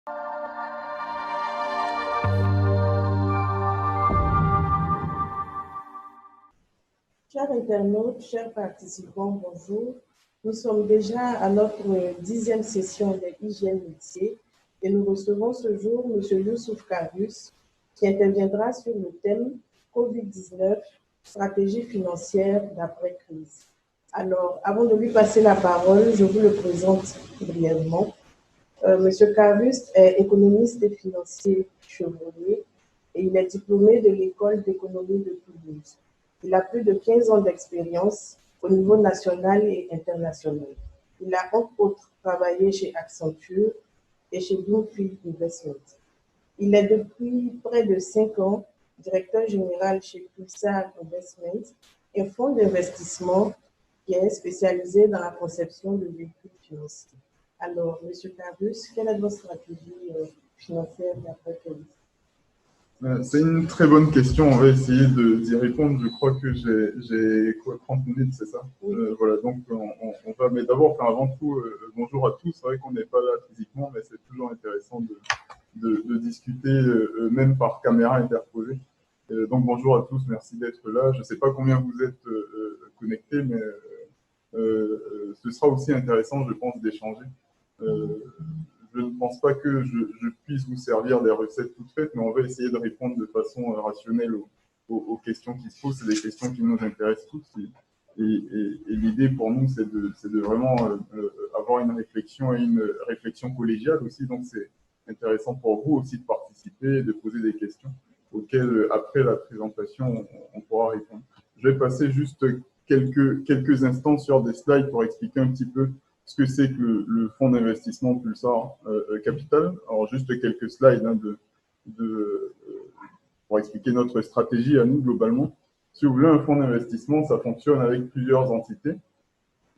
Chers internautes, chers participants, bonjour. Nous sommes déjà à notre 10e session de hygiène métier et nous recevons ce jour M. Youssouf Karius qui interviendra sur le thème COVID-19, stratégie financière d'après-crise. Alors, avant de lui passer la parole, je vous le présente brièvement. M. Karius est économiste et financier chevronné et il est diplômé de l'École d'économie de Toulouse. Il a plus de 15 ans d'expérience au niveau national et international. Il a entre autres travaillé chez Accenture et chez Bloomfield Investment. Il est depuis près de 5 ans directeur général chez Pulsar Investment, un fonds d'investissement qui est spécialisé dans la conception de véhicules financiers. Alors, M. Karius, quelle est votre stratégie financière d'après-Covid? C'est une très bonne question. On va essayer d'y répondre. Je crois que j'ai 30 minutes, c'est ça? Oui. Voilà, donc on va. Mais d'abord, avant tout, bonjour à tous. C'est vrai qu'on n'est pas là physiquement, mais c'est toujours intéressant de discuter, même par caméra interposée. Donc bonjour à tous, merci d'être là. Je ne sais pas combien vous êtes connectés, mais ce sera aussi intéressant, je pense, d'échanger. Je ne pense pas que je puisse vous servir des recettes toutes faites, mais on va essayer de répondre de façon rationnelle aux questions qui se posent. C'est des questions qui nous intéressent tous. Et l'idée pour nous, c'est de vraiment avoir une réflexion collégiale aussi. Donc, c'est intéressant pour vous aussi de participer et de poser des questions auxquelles, après la présentation, on pourra répondre. Je vais passer juste quelques instants sur des slides pour expliquer un petit peu ce que c'est que le fonds d'investissement Pulsar Capital. Alors, juste quelques slides pour expliquer notre stratégie à nous globalement. Si vous voulez, un fonds d'investissement, ça fonctionne avec plusieurs entités.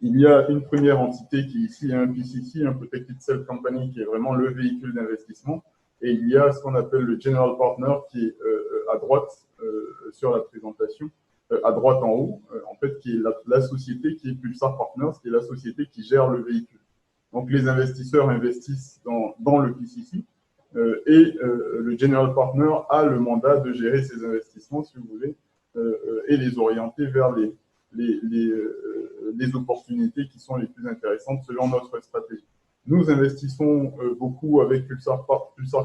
Il y a une première entité qui est ici, un PCC, un Protected Cell Company, qui est vraiment le véhicule d'investissement. Et il y a ce qu'on appelle le General Partner, qui est à droite sur la présentation. À droite en haut, en fait, qui est la société qui est Pulsar Partners, qui est la société qui gère le véhicule. Donc, les investisseurs investissent dans le PCC et le General Partner a le mandat de gérer ces investissements, si vous voulez, et les orienter vers les opportunités qui sont les plus intéressantes selon notre stratégie. Nous investissons beaucoup avec Pulsar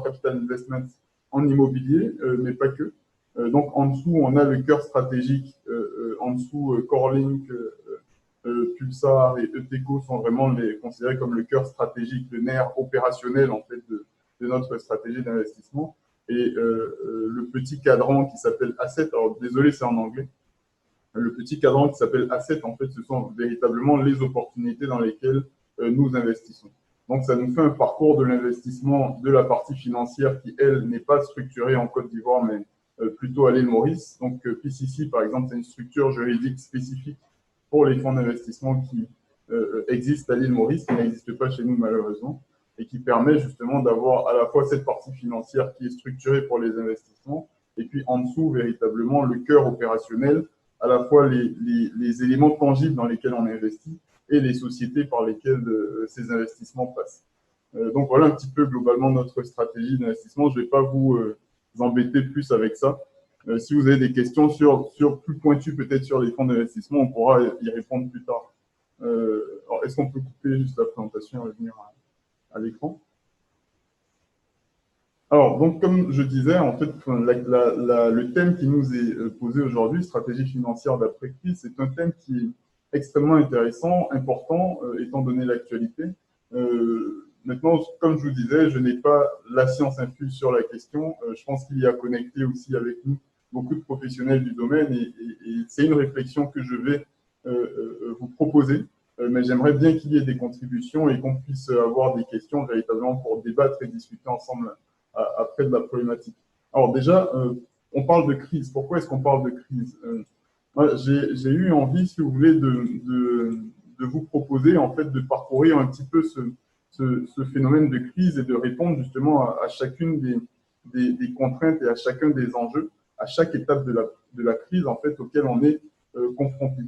Capital Investments en immobilier, mais pas que. Donc, en dessous, on a le cœur stratégique. En dessous, Corelink, Pulsar et Eteco sont vraiment considérés comme le cœur stratégique, le nerf opérationnel en fait, de notre stratégie d'investissement. Et le petit cadran qui s'appelle Asset, alors désolé, c'est en anglais. Le petit cadran qui s'appelle Asset, en fait, ce sont véritablement les opportunités dans lesquelles nous investissons. Donc, ça nous fait un parcours de l'investissement de la partie financière qui, elle, n'est pas structurée en Côte d'Ivoire, mais plutôt à l'île Maurice. Donc, PCC, par exemple, c'est une structure juridique spécifique pour les fonds d'investissement qui existent à l'île Maurice, qui n'existe pas chez nous malheureusement, et qui permet justement d'avoir à la fois cette partie financière qui est structurée pour les investissements, et puis en dessous, véritablement, le cœur opérationnel, à la fois les éléments tangibles dans lesquels on investit et les sociétés par lesquelles ces investissements passent. Donc voilà un petit peu globalement notre stratégie d'investissement. Je ne vais pas vous embêter plus avec ça. Si vous avez des questions plus pointues peut-être sur les fonds d'investissement, on pourra y répondre plus tard. Alors, est-ce qu'on peut couper juste la présentation et venir à l'écran? Alors, donc, comme je disais, en fait, le thème qui nous est posé aujourd'hui, stratégie financière d'après-crise, c'est un thème qui est extrêmement intéressant, important, étant donné l'actualité. Maintenant, comme je vous disais, je n'ai pas la science infuse sur la question. Je pense qu'il y a connecté aussi avec nous beaucoup de professionnels du domaine et c'est une réflexion que je vais vous proposer. Mais j'aimerais bien qu'il y ait des contributions et qu'on puisse avoir des questions véritablement pour débattre et discuter ensemble après de la problématique. Alors déjà, on parle de crise. Pourquoi est-ce qu'on parle de crise? J'ai eu envie, si vous voulez, de vous proposer en fait de parcourir un petit peu ce phénomène de crise et de répondre justement à chacune des contraintes et à chacun des enjeux, à chaque étape de la crise en fait auquel on est confronté.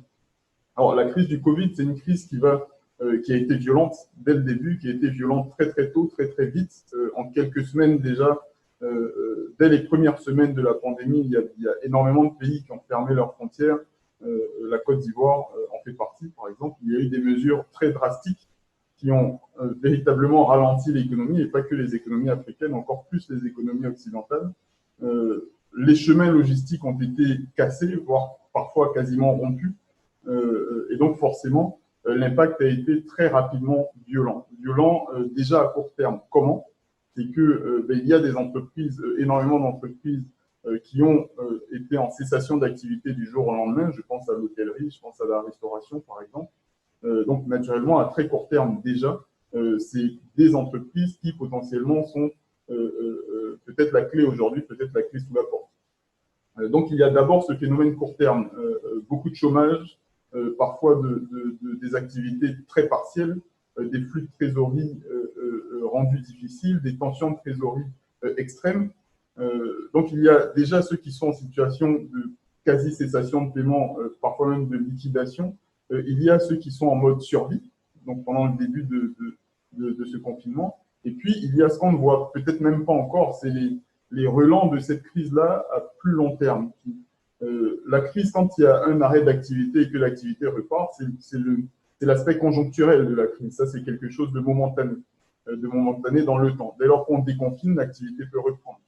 Alors la crise du Covid, c'est une crise qui va qui a été violente dès le début, qui a été violente très très tôt, très très vite. En quelques semaines déjà, dès les premières semaines de la pandémie, il y a énormément de pays qui ont fermé leurs frontières. La Côte d'Ivoire en fait partie, par exemple. Il y a eu des mesures très drastiques qui ont véritablement ralenti l'économie, et pas que les économies africaines, encore plus les économies occidentales. Les chemins logistiques ont été cassés, voire parfois quasiment rompus. Et donc forcément, l'impact a été très rapidement violent. Violent déjà à court terme. Comment? C'est que il y a des entreprises, énormément d'entreprises qui ont été en cessation d'activité du jour au lendemain. Je pense à l'hôtellerie, je pense à la restauration, par exemple. Donc, naturellement, à très court terme déjà, c'est des entreprises qui potentiellement sont peut-être la clé aujourd'hui, peut-être la clé sous la porte. Donc, il y a d'abord ce phénomène court terme, beaucoup de chômage, parfois des activités très partielles, des flux de trésorerie rendus difficiles, des tensions de trésorerie extrêmes. Donc, il y a déjà ceux qui sont en situation de quasi-cessation de paiement, parfois même de liquidation. Il y a ceux qui sont en mode survie, donc pendant le début de ce confinement. Et puis, il y a ce qu'on ne voit peut-être même pas encore, c'est les relents de cette crise-là à plus long terme. La crise, quand il y a un arrêt d'activité et que l'activité repart, c'est l'aspect conjoncturel de la crise. Ça, c'est quelque chose de momentané dans le temps. Dès lors qu'on déconfine, l'activité peut reprendre.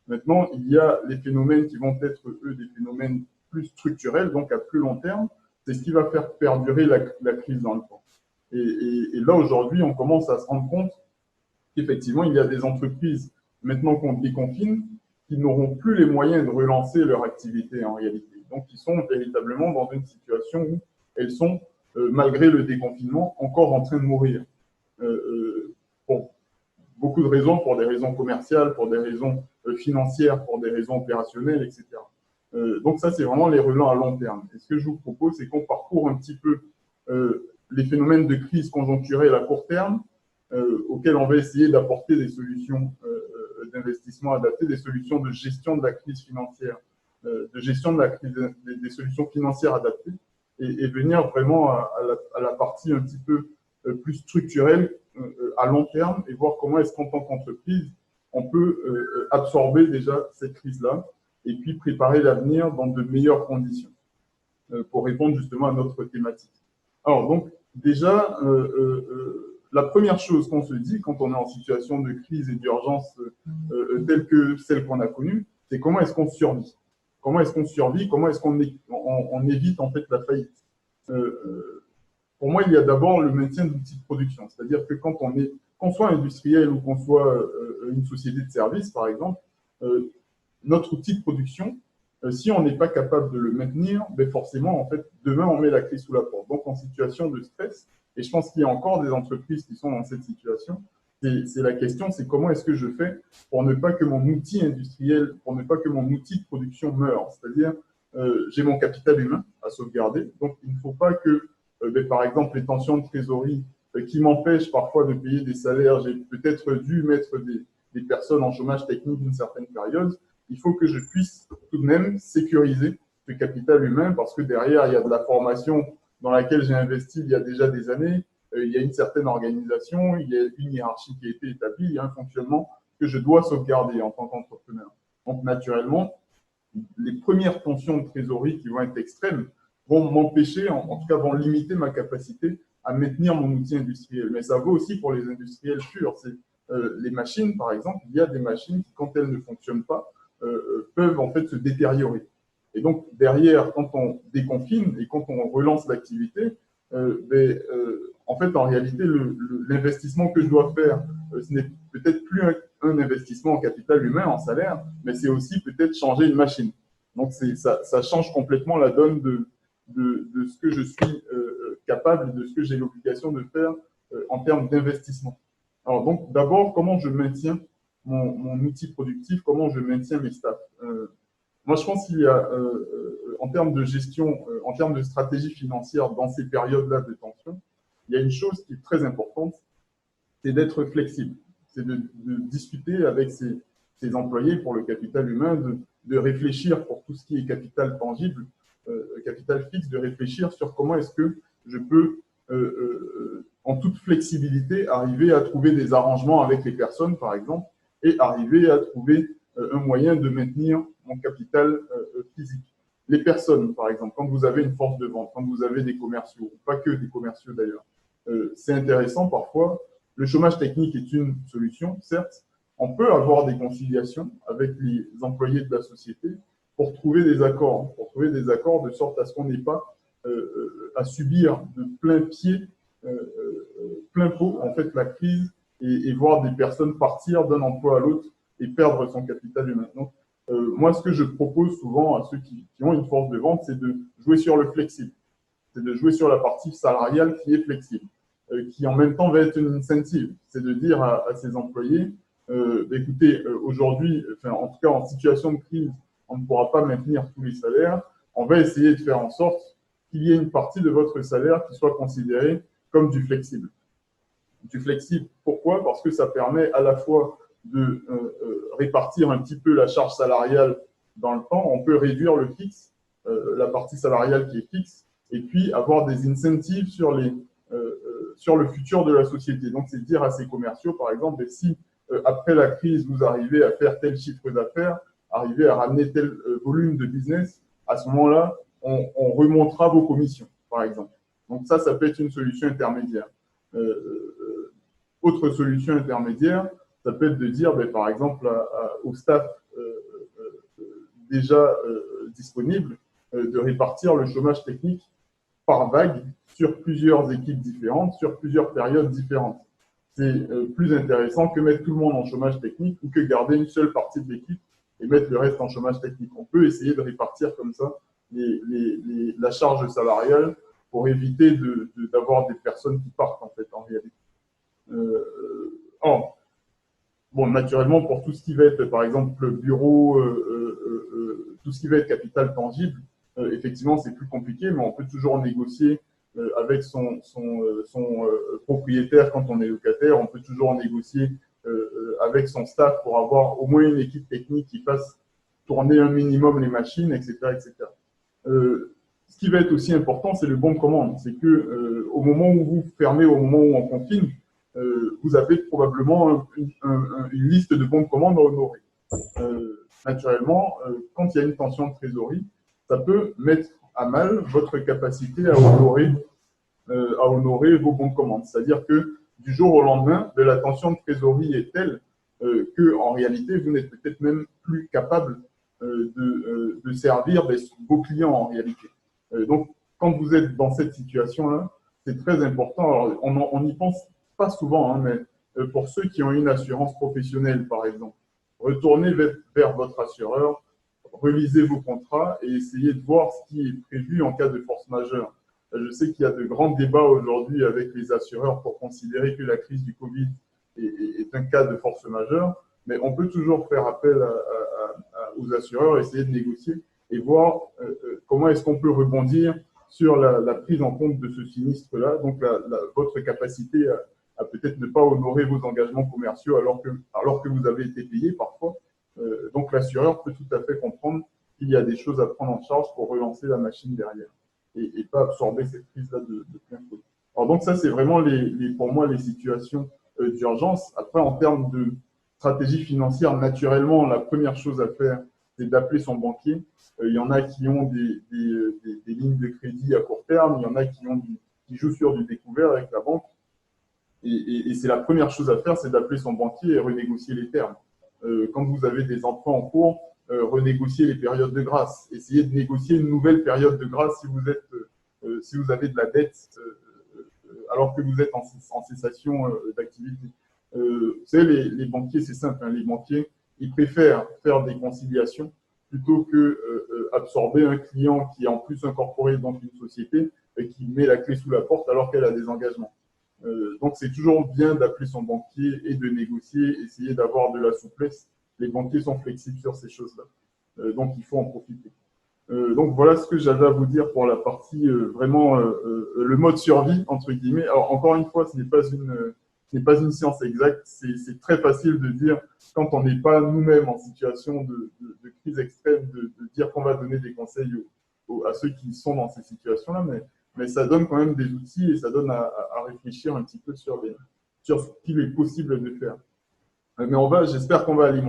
Maintenant, il y a les phénomènes qui vont être, eux, des phénomènes plus structurels, donc à plus long terme. C'est ce qui va faire perdurer la crise dans le temps. Et là, aujourd'hui, on commence à se rendre compte qu'effectivement, il y a des entreprises, maintenant qu'on déconfine, qui n'auront plus les moyens de relancer leur activité en réalité. Donc, ils sont véritablement dans une situation où elles sont, malgré le déconfinement, encore en train de mourir. Pour beaucoup de raisons, pour des raisons commerciales, pour des raisons financières, pour des raisons opérationnelles, etc. Donc ça, c'est vraiment les relents à long terme. Et ce que je vous propose, c'est qu'on parcourt un petit peu les phénomènes de crise conjoncturelle à court terme, auxquels on va essayer d'apporter des solutions d'investissement adaptées, des solutions de gestion de la crise financière, de gestion de la crise, des solutions financières adaptées, et venir vraiment à la partie un petit peu plus structurelle à long terme, et voir comment est-ce qu'en tant qu'entreprise, on peut absorber déjà cette crise-là, et puis préparer l'avenir dans de meilleures conditions, pour répondre justement à notre thématique. Alors, donc, déjà, la première chose qu'on se dit quand on est en situation de crise et d'urgence telle que celle qu'on a connue, c'est comment est-ce qu'on survit? Comment est-ce qu'on survit? Comment est-ce qu'on évite en fait la faillite? Pour moi, il y a d'abord le maintien d'outils de production. C'est-à-dire que qu'on soit industriel ou qu'on soit une société de service, par exemple, notre outil de production, si on n'est pas capable de le maintenir, ben forcément, en fait, demain, on met la clé sous la porte. Donc, en situation de stress, et je pense qu'il y a encore des entreprises qui sont dans cette situation, c'est la question, c'est comment est-ce que je fais pour ne pas que mon outil industriel, pour ne pas que mon outil de production meure. C'est-à-dire, j'ai mon capital humain à sauvegarder, donc il ne faut pas que, ben, par exemple, les tensions de trésorerie qui m'empêchent parfois de payer des salaires, j'ai peut-être dû mettre des personnes en chômage technique d'une certaine période, il faut que je puisse tout de même sécuriser ce capital humain parce que derrière, il y a de la formation dans laquelle j'ai investi il y a déjà des années, il y a une certaine organisation, il y a une hiérarchie qui a été établie, il y a un fonctionnement que je dois sauvegarder en tant qu'entrepreneur. Donc, naturellement, les premières tensions de trésorerie qui vont être extrêmes vont m'empêcher, en tout cas vont limiter ma capacité à maintenir mon outil industriel. Mais ça vaut aussi pour les industriels purs. C'est les machines, par exemple, il y a des machines qui, quand elles ne fonctionnent pas, peuvent en fait se détériorer. Et donc, derrière, quand on déconfine et quand on relance l'activité, en fait, en réalité, l'investissement que je dois faire, ce n'est peut-être plus un investissement en capital humain, en salaire, mais c'est aussi peut-être changer une machine. Donc, ça change complètement la donne de ce que je suis capable, de ce que j'ai l'obligation de faire en termes d'investissement. Alors, donc, d'abord, comment je maintiens mon outil productif, comment je maintiens mes staffs. Moi, je pense qu'il y a, en termes de gestion, en termes de stratégie financière dans ces périodes-là de tension, il y a une chose qui est très importante, c'est d'être flexible. C'est de discuter avec ses employés pour le capital humain, de réfléchir pour tout ce qui est capital tangible, capital fixe, de réfléchir sur comment est-ce que je peux en toute flexibilité, arriver à trouver des arrangements avec les personnes, par exemple, et arriver à trouver un moyen de maintenir mon capital physique. Les personnes, par exemple, quand vous avez une force de vente, quand vous avez des commerciaux, pas que des commerciaux d'ailleurs, c'est intéressant parfois. Le chômage technique est une solution, certes. On peut avoir des conciliations avec les employés de la société pour trouver des accords, de sorte à ce qu'on n'ait pas à subir de plein pied, plein pot, en fait, la crise et voir des personnes partir d'un emploi à l'autre et perdre son capital humain. Donc, moi, ce que je propose souvent à ceux qui ont une force de vente, c'est de jouer sur le flexible. C'est de jouer sur la partie salariale qui est flexible, qui en même temps va être une incentive. C'est de dire à ses employés, écoutez, aujourd'hui, enfin, en tout cas en situation de crise, on ne pourra pas maintenir tous les salaires. On va essayer de faire en sorte qu'il y ait une partie de votre salaire qui soit considérée comme du flexible. Du flexible, pourquoi? Parce que ça permet à la fois de répartir un petit peu la charge salariale dans le temps. On peut réduire le fixe, la partie salariale qui est fixe, et puis avoir des incentives sur le futur de la société. Donc, c'est de dire à ces commerciaux, par exemple, si après la crise, vous arrivez à faire tel chiffre d'affaires, arriver à ramener tel volume de business, à ce moment-là, on remontera vos commissions, par exemple. Donc ça peut être une solution intermédiaire. Autre solution intermédiaire, ça peut être de dire, par exemple, au staff déjà disponible, de répartir le chômage technique par vague sur plusieurs équipes différentes, sur plusieurs périodes différentes. C'est plus intéressant que mettre tout le monde en chômage technique ou que garder une seule partie de l'équipe et mettre le reste en chômage technique. On peut essayer de répartir comme ça la charge salariale pour éviter d'avoir des personnes qui partent en fait en réalité. Bon, naturellement, pour tout ce qui va être, par exemple, le bureau, tout ce qui va être capital tangible, effectivement, c'est plus compliqué, mais on peut toujours négocier avec son propriétaire quand on est locataire. On peut toujours négocier avec son staff pour avoir au moins une équipe technique qui fasse tourner un minimum les machines, etc., etc. Ce qui va être aussi important, c'est le bon de commande. C'est que au moment où vous fermez, au moment où on confine, vous avez probablement une liste de bons de commande à honorer. Naturellement, quand il y a une tension de trésorerie, ça peut mettre à mal votre capacité à honorer vos bons de commande. C'est-à-dire que du jour au lendemain, la tension de trésorerie est telle qu'en réalité, vous n'êtes peut-être même plus capable de servir vos clients en réalité. Donc, quand vous êtes dans cette situation-là, c'est très important. Alors, on n'y pense pas souvent, hein, mais pour ceux qui ont une assurance professionnelle, par exemple, retournez vers votre assureur, relisez vos contrats et essayez de voir ce qui est prévu en cas de force majeure. Je sais qu'il y a de grands débats aujourd'hui avec les assureurs pour considérer que la crise du Covid est un cas de force majeure, mais on peut toujours faire appel aux assureurs, essayer de négocier et voir comment est-ce qu'on peut rebondir sur la prise en compte de ce sinistre-là, donc votre capacité à peut-être ne pas honorer vos engagements commerciaux alors que vous avez été payé parfois. Donc l'assureur peut tout à fait comprendre qu'il y a des choses à prendre en charge pour relancer la machine derrière et pas absorber cette crise-là de plein fouet. Alors donc ça, c'est vraiment pour moi les situations d'urgence. Après, en termes de stratégie financière, naturellement, la première chose à faire, c'est d'appeler son banquier. Il y en a qui ont des lignes de crédit à court terme, il y en a qui jouent sur du découvert avec la banque. Et c'est la première chose à faire, c'est d'appeler son banquier et renégocier les termes. Quand vous avez des emprunts en cours, renégocier les périodes de grâce. Essayez de négocier une nouvelle période de grâce si vous avez de la dette alors que vous êtes en cessation d'activité. Vous savez, les banquiers, c'est simple. Hein, les banquiers, ils préfèrent faire des conciliations plutôt que absorber un client qui est en plus incorporé dans une société et qui met la clé sous la porte alors qu'elle a des engagements. Donc, c'est toujours bien d'appeler son banquier et de négocier, essayer d'avoir de la souplesse. Les banquiers sont flexibles sur ces choses-là. Donc, il faut en profiter. Donc, voilà ce que j'avais à vous dire pour la partie vraiment le mode survie, entre guillemets. Alors, encore une fois, ce n'est pas une science exacte. C'est très facile de dire, quand on n'est pas nous-mêmes en situation de crise extrême, de dire qu'on va donner des conseils à ceux qui sont dans ces situations-là. mais ça donne quand même des outils et ça donne à réfléchir un petit peu sur ce qu'il est possible de faire. Mais j'espère qu'on va alimenter